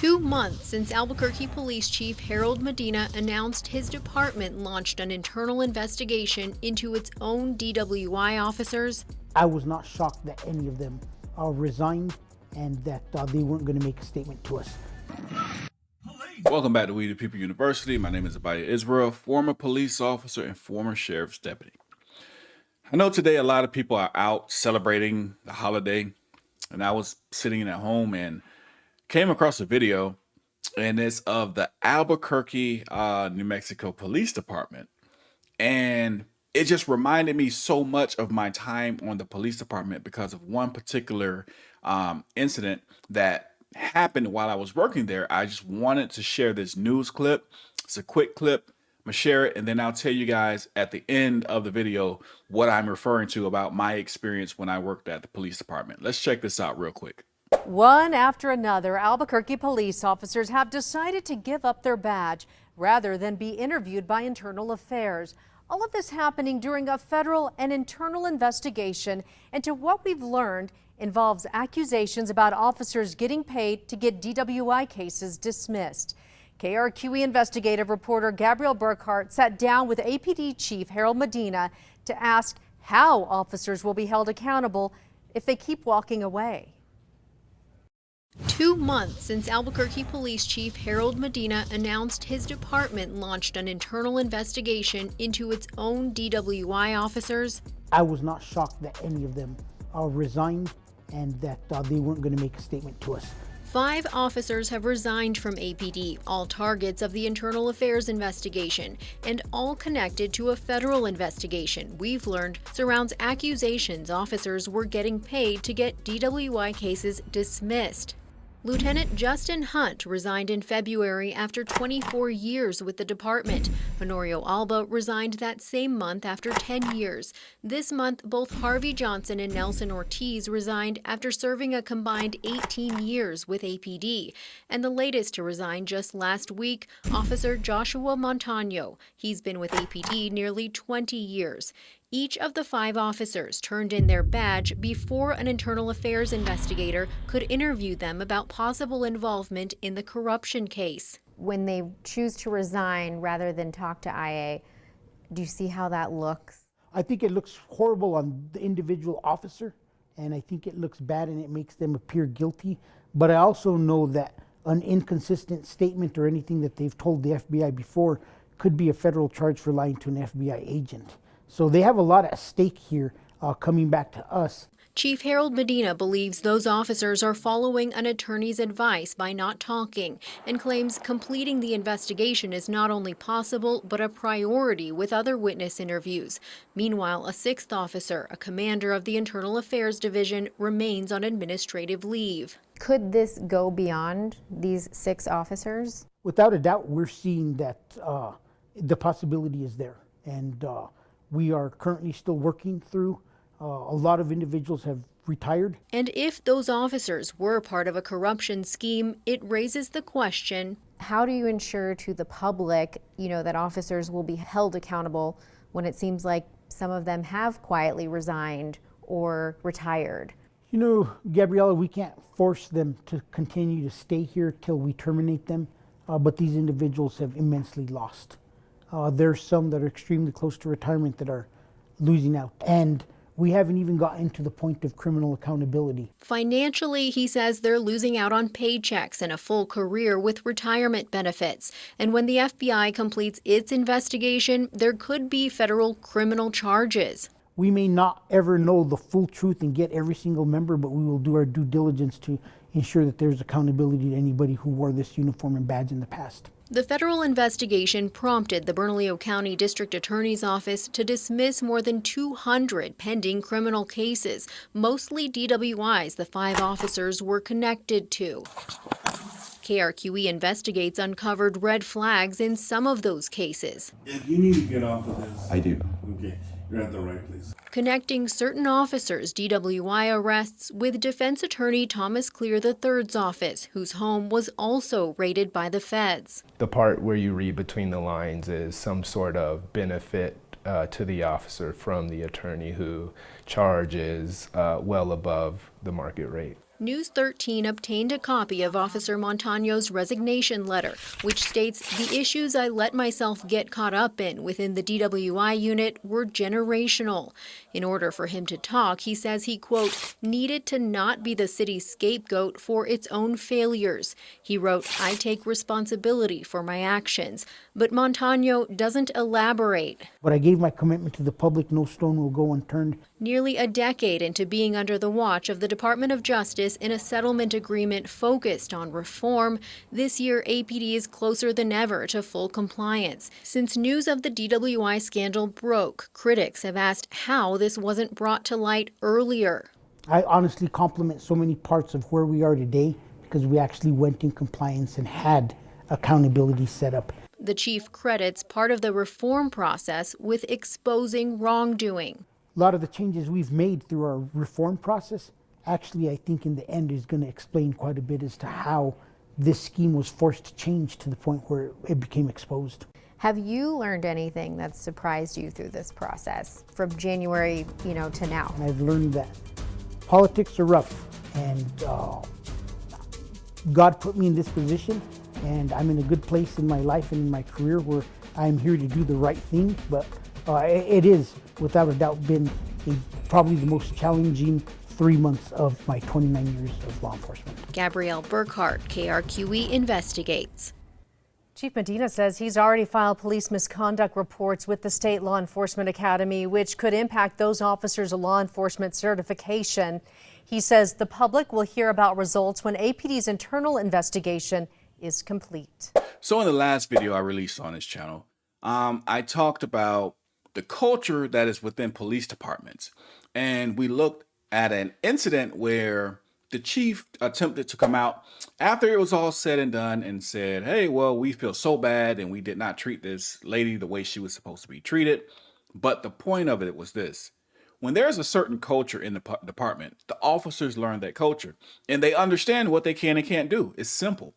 2 months since Albuquerque Police Chief Harold Medina announced his department launched an internal investigation into its own DWI officers. I was not shocked that any of them resigned and that they weren't going to make a statement to us. Welcome back to We the People University. My name is Abiyah Israel, former police officer and former sheriff's deputy. I know today a lot of people are out celebrating the holiday, and I was sitting at home and came across a video, and it's of the Albuquerque, New Mexico Police Department. And it just reminded me so much of my time on the police department because of one particular incident that happened while I was working there. I just wanted to share this news clip. It's a quick clip. I'm gonna share it, and then I'll tell you guys at the end of the video what I'm referring to about my experience when I worked at the police department. Let's check this out real quick. One after another, Albuquerque police officers have decided to give up their badge rather than be interviewed by Internal Affairs. All of this happening during a federal and internal investigation into what we've learned involves accusations about officers getting paid to get DWI cases dismissed. KRQE investigative reporter Gabrielle Burkhart sat down with APD Chief Harold Medina to ask how officers will be held accountable if they keep walking away. 2 months since Albuquerque Police Chief Harold Medina announced his department launched an internal investigation into its own DWI officers. I was not shocked that any of them resigned and that they weren't going to make a statement to us. 5 officers have resigned from APD, all targets of the Internal Affairs investigation, and all connected to a federal investigation we've learned surrounds accusations officers were getting paid to get DWI cases dismissed. Lieutenant Justin Hunt resigned in February after 24 years with the department. Honorio Alba resigned that same month after 10 years. This month, both Harvey Johnson and Nelson Ortiz resigned after serving a combined 18 years with APD. And the latest to resign just last week, Officer Joshua Montano. He's been with APD nearly 20 years. Each of the 5 officers turned in their badge before an internal affairs investigator could interview them about possible involvement in the corruption case. When they choose to resign rather than talk to IA, do you see how that looks? I think it looks horrible on the individual officer, and I think it looks bad and it makes them appear guilty. But I also know that an inconsistent statement or anything that they've told the FBI before could be a federal charge for lying to an FBI agent. So they have a lot at stake here coming back to us. Chief Harold Medina believes those officers are following an attorney's advice by not talking and claims completing the investigation is not only possible but a priority with other witness interviews. Meanwhile, a 6th officer, a commander of the Internal Affairs Division, remains on administrative leave. Could this go beyond these 6 officers? Without a doubt, we're seeing that the possibility is there. And we are currently still working through. A lot of individuals have retired. And if those officers were part of a corruption scheme, it raises the question, how do you ensure to the public, that officers will be held accountable when it seems like some of them have quietly resigned or retired? Gabriella, we can't force them to continue to stay here till we terminate them, but these individuals have immensely lost. There's some that are extremely close to retirement that are losing out. And we haven't even gotten to the point of criminal accountability. Financially, he says they're losing out on paychecks and a full career with retirement benefits. And when the FBI completes its investigation, there could be federal criminal charges. We may not ever know the full truth and get every single member, but we will do our due diligence to ensure that there's accountability to anybody who wore this uniform and badge in the past. The federal investigation prompted the Bernalillo County District Attorney's Office to dismiss more than 200 pending criminal cases, mostly DWIs the 5 officers were connected to. KRQE Investigates uncovered red flags in some of those cases. If you need to get off of this. I do. Okay, you're at the right place. Connecting certain officers' DWI arrests with defense attorney Thomas Clear III's office, whose home was also raided by the feds. The part where you read between the lines is some sort of benefit to the officer from the attorney who charges well above the market rate. News 13 obtained a copy of Officer Montano's resignation letter, which states the issues I let myself get caught up in within the DWI unit were generational. In order for him to talk, he says he, quote, needed to not be the city's scapegoat for its own failures. He wrote, I take responsibility for my actions. But Montano doesn't elaborate. But I gave my commitment to the public, no stone will go unturned. Nearly a decade into being under the watch of the Department of Justice in a settlement agreement focused on reform, this year APD is closer than ever to full compliance. Since news of the DWI scandal broke, critics have asked how this wasn't brought to light earlier. I honestly compliment so many parts of where we are today because we actually went in compliance and had accountability set up. The chief credits part of the reform process with exposing wrongdoing. A lot of the changes we've made through our reform process, actually, I think in the end is going to explain quite a bit as to how this scheme was forced to change to the point where it became exposed. Have you learned anything that surprised you through this process from January, to now? And I've learned that politics are rough, and God put me in this position, and I'm in a good place in my life and in my career where I'm here to do the right thing. But it is, without a doubt, been probably the most challenging 3 months of my 29 years of law enforcement. Gabrielle Burkhart, KRQE Investigates. Chief Medina says he's already filed police misconduct reports with the State Law Enforcement Academy, which could impact those officers' law enforcement certification. He says the public will hear about results when APD's internal investigation is complete. So in the last video I released on this channel, I talked about the culture that is within police departments. And we looked at an incident where the chief attempted to come out after it was all said and done and said, hey, well, we feel so bad and we did not treat this lady the way she was supposed to be treated. But the point of it was this. When there's a certain culture in the department, the officers learn that culture and they understand what they can and can't do. It's simple.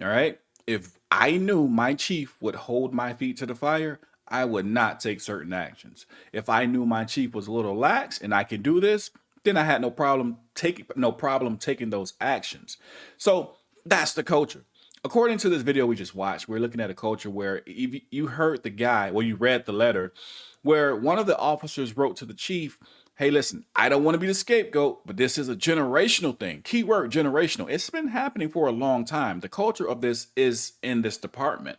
All right. If I knew my chief would hold my feet to the fire, I would not take certain actions. If I knew my chief was a little lax and I can do this, then I had no problem taking those actions. So that's the culture. According to this video we just watched, we're looking at a culture where you heard the guy, well, you read the letter where one of the officers wrote to the chief, hey, listen, I don't want to be the scapegoat, but this is a generational thing. Keyword generational. It's been happening for a long time. The culture of this is in this department.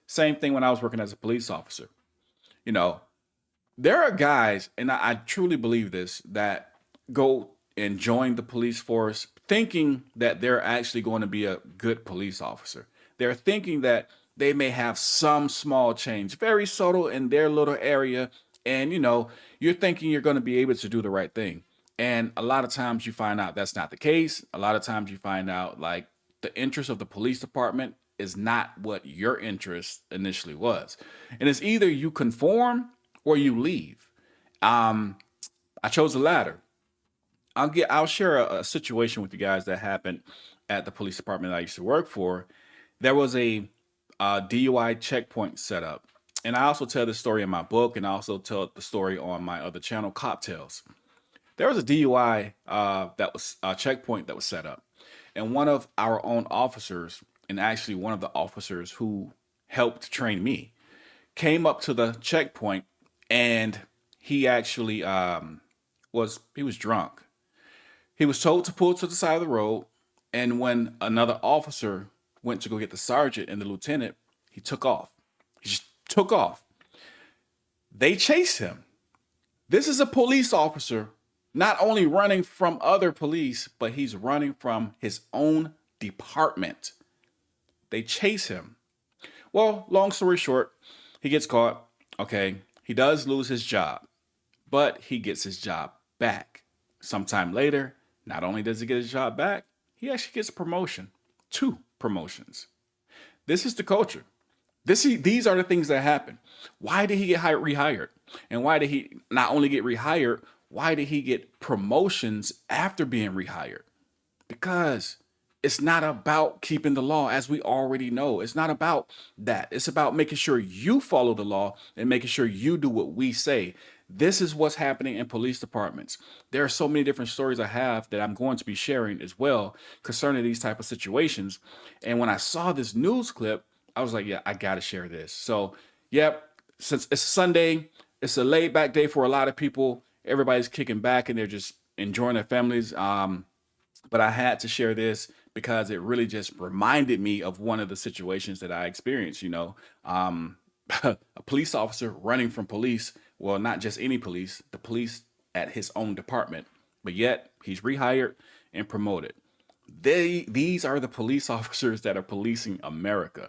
Same thing when I was working as a police officer. There are guys, and I truly believe this, that go and join the police force thinking that they're actually going to be a good police officer. They're thinking that they may have some small change, very subtle in their little area. And, you're thinking you're going to be able to do the right thing. And a lot of times you find out that's not the case. A lot of times you find out like the interest of the police department is not what your interest initially was. And it's either you conform or you leave. I chose the latter. I'll share a situation with you guys that happened at the police department I used to work for. There was a DUI checkpoint set up. And I also tell this story in my book, and I also tell the story on my other channel, Cocktails. There was a DUI that was a checkpoint that was set up. And one of our own officers, and actually one of the officers who helped train me, came up to the checkpoint, and he actually was drunk. He was told to pull to the side of the road, and when another officer went to go get the sergeant and the lieutenant, he took off. He just took off. They chased him. This is a police officer not only running from other police, but he's running from his own department. They chase him. Well, long story short, he gets caught. Okay, he does lose his job, but he gets his job back. Sometime later, not only does he get his job back, he actually gets a promotion, 2 promotions. This is the culture. These are the things that happen. Why did he get rehired? And why did he not only get rehired, why did he get promotions after being rehired? Because it's not about keeping the law, as we already know. It's not about that. It's about making sure you follow the law and making sure you do what we say. This is what's happening in police departments. There are so many different stories I have that I'm going to be sharing as well concerning these type of situations. And when I saw this news clip, I was like, yeah, I got to share this. So, yep, since it's Sunday, it's a laid back day for a lot of people. Everybody's kicking back and they're just enjoying their families. But I had to share this because it really just reminded me of one of the situations that I experienced, a police officer running from police. Well, not just any police, the police at his own department, but yet he's rehired and promoted. These are the police officers that are policing America.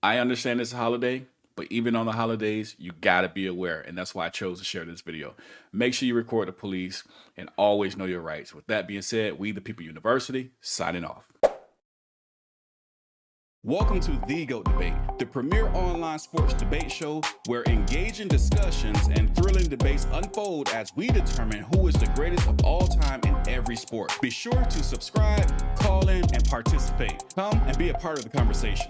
I understand it's a holiday, but even on the holidays, you gotta be aware. And that's why I chose to share this video. Make sure you record the police and always know your rights. With that being said, We the People University, signing off. Welcome to The GOAT Debate, the premier online sports debate show where engaging discussions and thrilling debates unfold as we determine who is the greatest of all time in every sport. Be sure to subscribe, call in, and participate. Come and be a part of the conversation.